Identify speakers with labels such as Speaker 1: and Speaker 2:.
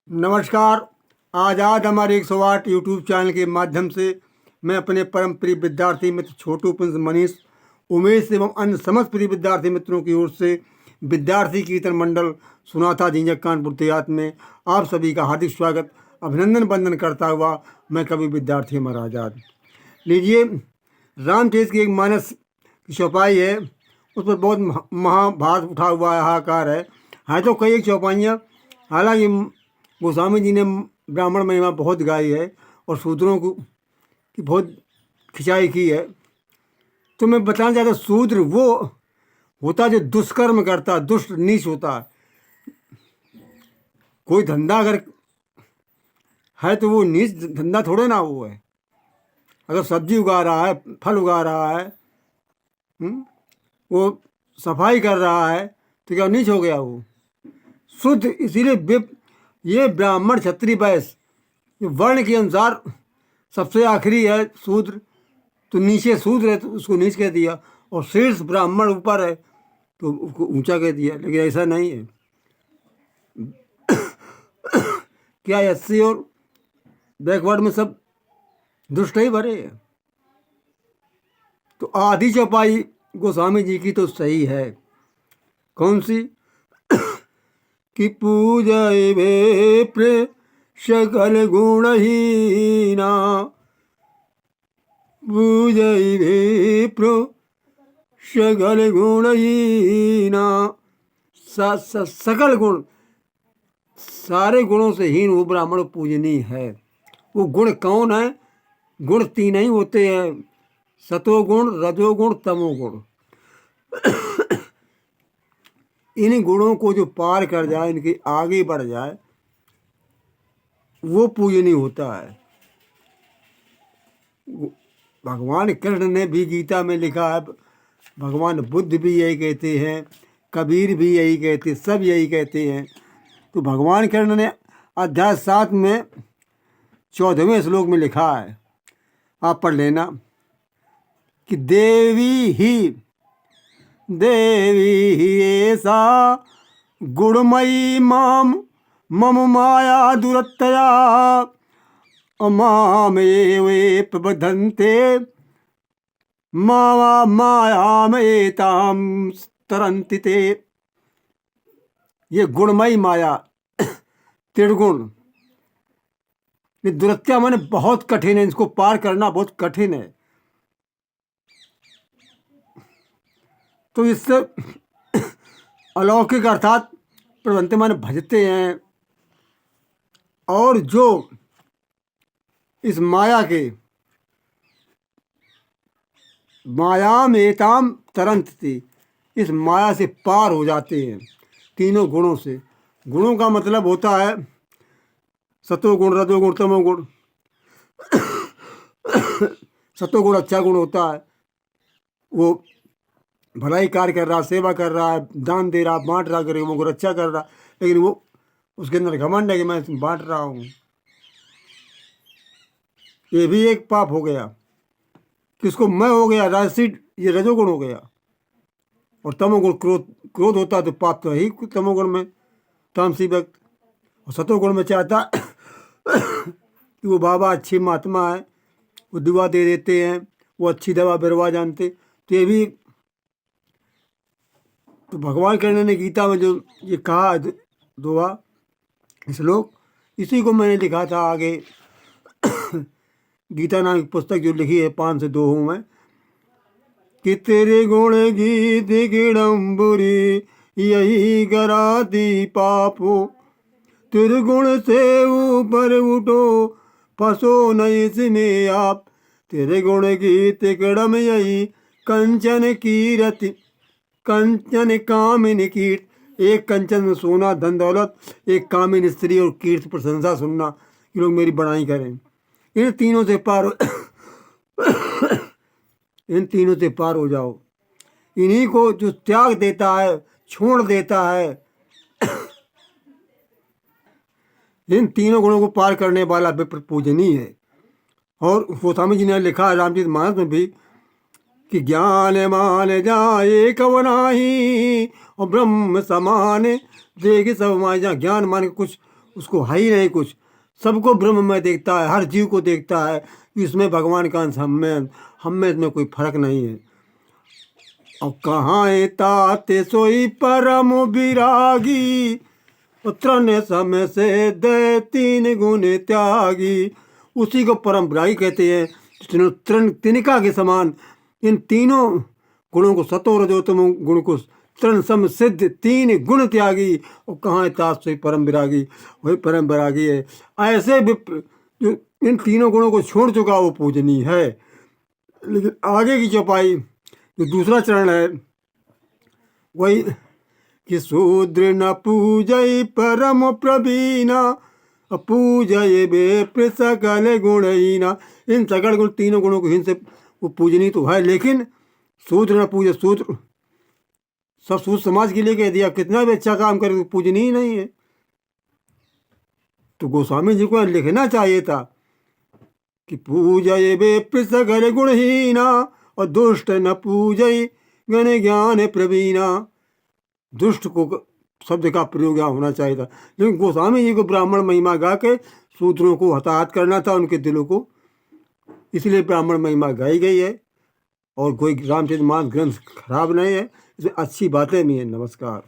Speaker 1: नमस्कार। आज हमारे 108 यूट्यूब चैनल के माध्यम से मैं अपने परम प्रिय विद्यार्थी मित्र छोटू प्रिंस मनीष उमेश एवं अन्य समस्त प्रिय विद्यार्थी मित्रों की ओर से विद्यार्थी कीर्तन मंडल सुनाता झिंझक कानपुर देहात में आप सभी का हार्दिक स्वागत अभिनंदन वंदन करता हुआ मैं कवि विद्यार्थी अमर आजाद। लीजिए, रामचरित की एक मानस की चौपाई है, उस पर बहुत महाभारत उठा हुआ हाहाकार है तो कई एक चौपाइयाँ। हालांकि गोस्वामी जी ने ब्राह्मण महिमा बहुत गाई है और शूद्रों को की बहुत खिंचाई की है। तो मैं बताना चाहता हूँ, शूद्र वो होता जो दुष्कर्म करता, दुष्ट नीच होता। कोई धंधा अगर है तो वो नीच धंधा थोड़े ना वो है। अगर सब्जी उगा रहा है, फल उगा रहा है, वो सफाई कर रहा है तो क्या नीच हो गया वो? शुद्ध। इसीलिए ये ब्राह्मण क्षत्रिय वैश्य वर्ण के अनुसार सबसे आखिरी है शूद्र, तो नीचे शूद्र है तो उसको नीच कह दिया, और शीर्ष ब्राह्मण ऊपर है तो उसको ऊंचा कह दिया। लेकिन ऐसा नहीं है। क्या एससी और बैकवर्ड में सब दुष्ट ही भरे हैं? तो आधी चौपाई गोस्वामी जी की तो सही है। कौन सी? कि पूजय विप्र सकल गुणहीना, पूजय विप्र सकल गुणहीना। सकल गुण, सारे गुणों से हीन वो ब्राह्मण पूजनीय है। वो गुण कौन है? गुण तीन ही होते हैं, सतोगुण, रजोगुण, तमोगुण। इन गुणों को जो पार कर जाए, इनके आगे बढ़ जाए, वो पूजनीय होता है। भगवान कृष्ण ने भी गीता में लिखा है, भगवान बुद्ध भी यही कहते हैं, कबीर भी यही कहते, सब यही कहते हैं। तो भगवान कृष्ण ने अध्याय 7 में 14वें श्लोक में लिखा है, आप पढ़ लेना, कि देवी ही ऐसा गुणमयी माम मम माया दुरत्तया अमामेवे प्रबधन्ते मायामेताम तरन्ति ते। ये गुणमयी माया त्रिगुण, ये दुरत्या माने बहुत कठिन है, इसको पार करना बहुत कठिन है। तो इससे अलौकिक अर्थात प्रबंधते माने भजते हैं, और जो इस माया के मायाम एताम तरंत थी, इस माया से पार हो जाते हैं तीनों गुणों से। गुणों का मतलब होता है सतोगुण, रजोगुण, तमोगुण। सतोगुण अच्छा गुण होता है, वो भलाई कार्य कर रहा, सेवा कर रहा है, दान दे रहा, बांट रहा, गरीबों को रक्षा कर रहा, लेकिन वो उसके अंदर घमंड है कि मैं बांट रहा हूँ। ये भी एक पाप हो गया। किसको? मैं हो गया राजसी, ये रजोगुण हो गया। और तमोगुण क्रोध होता है, तो पाप तो है ही तमोगुण में, तामसी व्यक्ति। और सतोगुण में चाहता कि वो बाबा अच्छी महात्मा है, वो दुआ दे देते हैं, वो अच्छी दवा बिरवा जानते, तो ये भी। तो भगवान कृष्ण ने गीता में जो ये कहा दुआ श्लोक, इसी को मैंने लिखा था आगे। गीता नाम की पुस्तक जो लिखी है 5 से 2 हूँ मैं, कि तेरे गुण गीत गिड़म्बुरी यही कराती पापो, तेरे गुण से ऊपर उठो फंसो नहीं इसमें आप, तेरे गुण गीत गिड़म यही कंचन कीरति, कंचन कामिनी कीर्त। एक कंचन में सोना धन दौलत, एक कामिनी स्त्री और कीर्त प्रशंसा सुनना कि लोग मेरी बड़ाई करें। इन तीनों से पार इन तीनों से पार हो जाओ। इन्हीं को जो त्याग देता है, छोड़ देता है, इन तीनों गुणों को पार करने वाला विप्र पूजनीय है। और गोस्वामी जी ने लिखा है रामचरित मानस में भी, कि ज्ञान मान जाए कवनाही और ब्रह्म समान देख सब माय। जहाँ ज्ञान मान के कुछ उसको है ही नहीं कुछ, सबको ब्रह्म में देखता है, हर जीव को देखता है कि इसमें भगवान का अंश हम में इसमें कोई फर्क नहीं है। और कहाँ ताते सोई परम विरागी, उतरने समय से दे तीन गुण त्यागी। उसी को परम विरागी कहते हैं, तृण तिनिका के समान इन तीनों गुणों को, सतो रजो तमो गुण को तृण सम सिद्ध तीन गुण त्यागी। और कहाँ तात सोई परम विरागी, वही परम विरागी है। ऐसे विप्र जो इन तीनों गुणों को छोड़ चुका वो पूजनीय है। लेकिन आगे की चौपाई जो दूसरा चरण है वही कि शूद्र न पूजय परम प्रवीणा, पूजय बे सकल गुणहीना। इन सकल गुण तीनों गुणों को हिंसे वो पूजनीय तो है, लेकिन शूद्र न पूजे, शूद्र सब सूद समाज के लिए कह दिया, कितना भी अच्छा काम करे तो पूजनीय नहीं है। तो गोस्वामी जी को लिखना चाहिए था कि पूजय बे सकल गुणहीना और दुष्ट न पूजय गण ज्ञान प्रवीणा। दुष्ट को शब्द का प्रयोग यहाँ होना चाहिए था, लेकिन गोस्वामी जी को ब्राह्मण महिमा गा के शूद्रों को हताहत करना था, उनके दिलों को, इसलिए ब्राह्मण महिमा गाई गई है। और कोई रामचरितमानस ग्रंथ खराब नहीं है, इसमें अच्छी बातें भी हैं। नमस्कार।